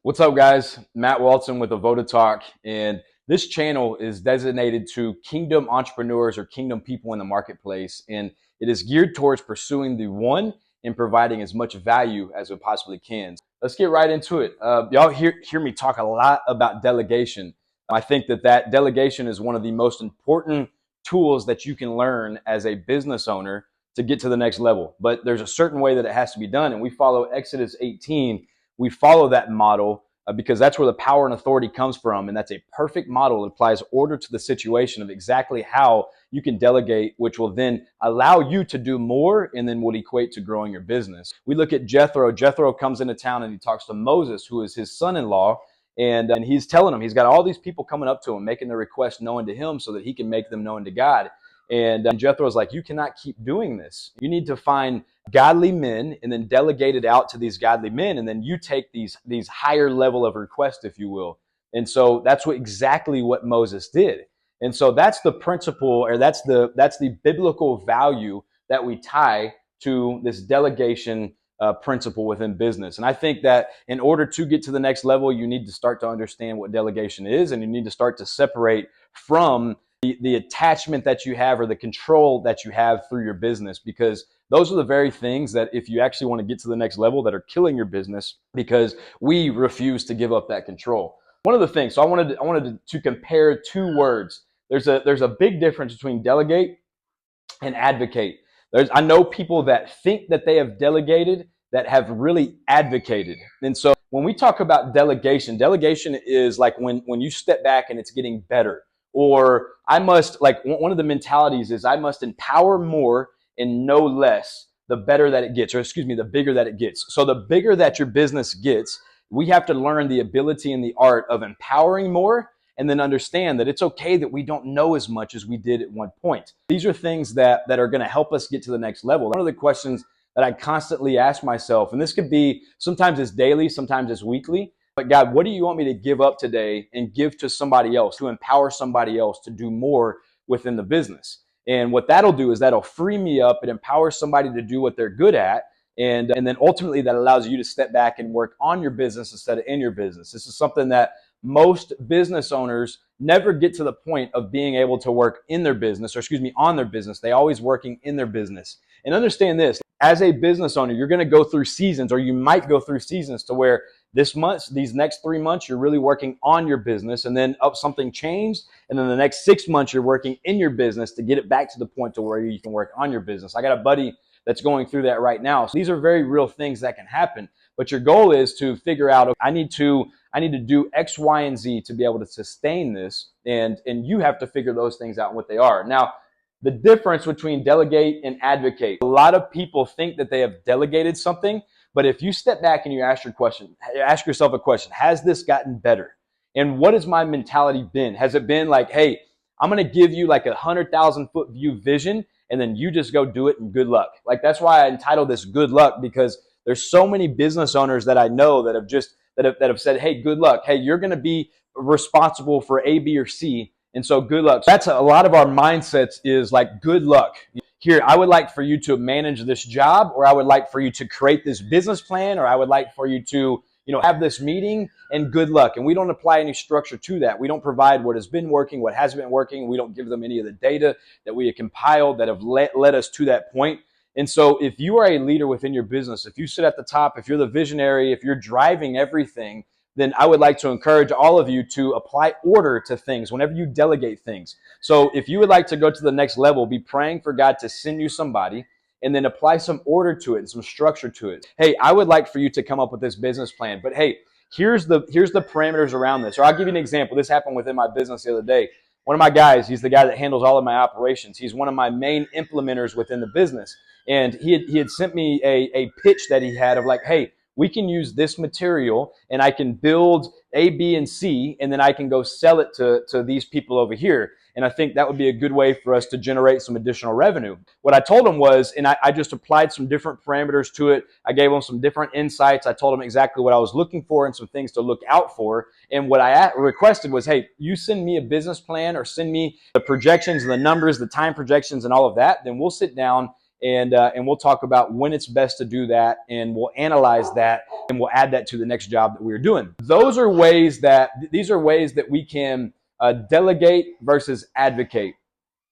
What's up, guys? Matt Walton with Avodah Talk, and this channel is designated to kingdom entrepreneurs or kingdom people in the marketplace, and it is geared towards pursuing the one and providing as much value as it possibly can. Let's get right into it. Y'all hear me talk a lot about delegation. I think that delegation is one of the most important tools that you can learn as a business owner to get to the next level. But there's a certain way that it has to be done, and we follow Exodus 18. We follow that model because that's where the power and authority comes from. And that's a perfect model. It applies order to the situation of exactly how you can delegate, which will then allow you to do more and then will equate to growing your business. We look at Jethro. Jethro comes into town and he talks to Moses, who is his son-in-law. And he's telling him, he's got all these people coming up to him, making their requests known to him so that he can make them known to God. And Jethro's like, you cannot keep doing this. You need to find godly men and then delegate it out to these godly men, and then you take these higher level of requests, if you will. And so that's exactly what Moses did. And so that's the principle, or that's the biblical value that we tie to this delegation principle within business. And I think that in order to get to the next level, you need to start to understand what delegation is, and you need to start to separate from the attachment that you have or the control that you have through your business, because those are the very things that, if you actually want to get to the next level, that are killing your business because we refuse to give up that control. One of the things, so I wanted to compare two words. There's a big difference between delegate and advocate. I know people that think that they have delegated that have really advocated. And so when we talk about delegation, delegation is like when you step back and it's getting better. Or I must, like, one of the mentalities is I must empower more and know less, the better that it gets, or excuse me, the bigger that it gets. So the bigger that your business gets, we have to learn the ability and the art of empowering more, and then understand that it's okay that we don't know as much as we did at one point. These are things that are going to help us get to the next level. One of the questions that I constantly ask myself, and this could be, sometimes it's daily, sometimes it's weekly, but God, what do you want me to give up today and give to somebody else, to empower somebody else to do more within the business? And what that'll do is that'll free me up. It empowers somebody to do what they're good at. And then ultimately that allows you to step back and work on your business instead of in your business. This is something that most business owners never get to the point of being able to work in their business, or excuse me, on their business. They always working in their business. And understand this, as a business owner, you're going to go through seasons, or you might go through seasons to where this month, these next 3 months, you're really working on your business, and then something changed, and then the next 6 months you're working in your business to get it back to the point to where you can work on your business. I got a buddy that's going through that right now. So these are very real things that can happen. But your goal is to figure out, okay, I need to do X, Y, and Z to be able to sustain this, and you have to figure those things out and what they are. Now, the difference between delegate and advocate. A lot of people think that they have delegated something, but if you step back and you ask yourself a question, has this gotten better? And what has my mentality been? Has it been like, hey, I'm going to give you like 100,000-foot view vision, and then you just go do it and good luck? Like, that's why I entitled this Good Luck, because there's so many business owners that I know that have said, hey, good luck. Hey, you're going to be responsible for A, B, or C. And so good luck. That's a lot of our mindsets is like, good luck. Here, I would like for you to manage this job, or I would like for you to create this business plan, or I would like for you to, have this meeting, and good luck. And we don't apply any structure to that. We don't provide what has been working, what hasn't been working. We don't give them any of the data that we have compiled that have led us to that point. And so if you are a leader within your business, if you sit at the top, if you're the visionary, if you're driving everything, then I would like to encourage all of you to apply order to things whenever you delegate things. So if you would like to go to the next level, be praying for God to send you somebody, and then apply some order to it and some structure to it. Hey, I would like for you to come up with this business plan, but hey, here's the parameters around this. Or I'll give you an example. This happened within my business the other day. One of my guys, he's the guy that handles all of my operations. He's one of my main implementers within the business. And he had sent me a pitch that he had of like, hey, we can use this material and I can build A, B, and C, and then I can go sell it to these people over here. And I think that would be a good way for us to generate some additional revenue. What I told him was, and I just applied some different parameters to it. I gave him some different insights. I told him exactly what I was looking for and some things to look out for. And what I requested was, hey, you send me a business plan, or send me the projections, the numbers, the time projections, and all of that. Then we'll sit down and we'll talk about when it's best to do that, and we'll analyze that, and we'll add that to the next job that we're doing. These are ways that we can delegate versus advocate.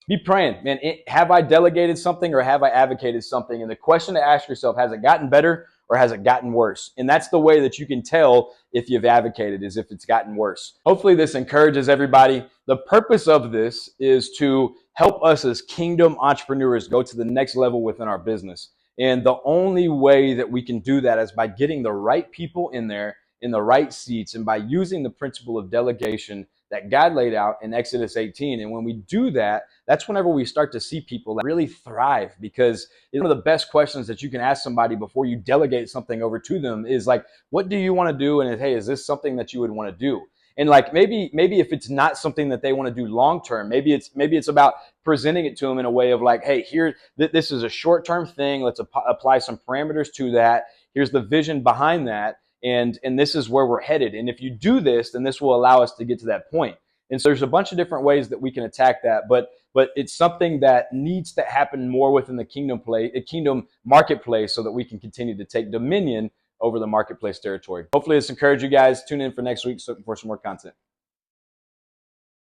Be praying, man. Have I delegated something or have I advocated something? And the question to ask yourself, has it gotten better or has it gotten worse? And that's the way that you can tell if you've advocated, is if it's gotten worse. Hopefully this encourages everybody. The purpose of this is to help us as kingdom entrepreneurs go to the next level within our business. And the only way that we can do that is by getting the right people in there, in the right seats, and by using the principle of delegation that God laid out in Exodus 18. And when we do that, that's whenever we start to see people that really thrive, because one of the best questions that you can ask somebody before you delegate something over to them is like, what do you want to do? And hey, is this something that you would want to do? And like maybe if it's not something that they want to do long term, maybe it's about presenting it to them in a way of like, hey, this is a short term thing. Let's apply some parameters to that. Here's the vision behind that. And this is where we're headed. And if you do this, then this will allow us to get to that point. And so there's a bunch of different ways that we can attack that, but it's something that needs to happen more within the kingdom marketplace, so that we can continue to take dominion over the marketplace territory. Hopefully this encouraged you guys. Tune in for next week for some more content.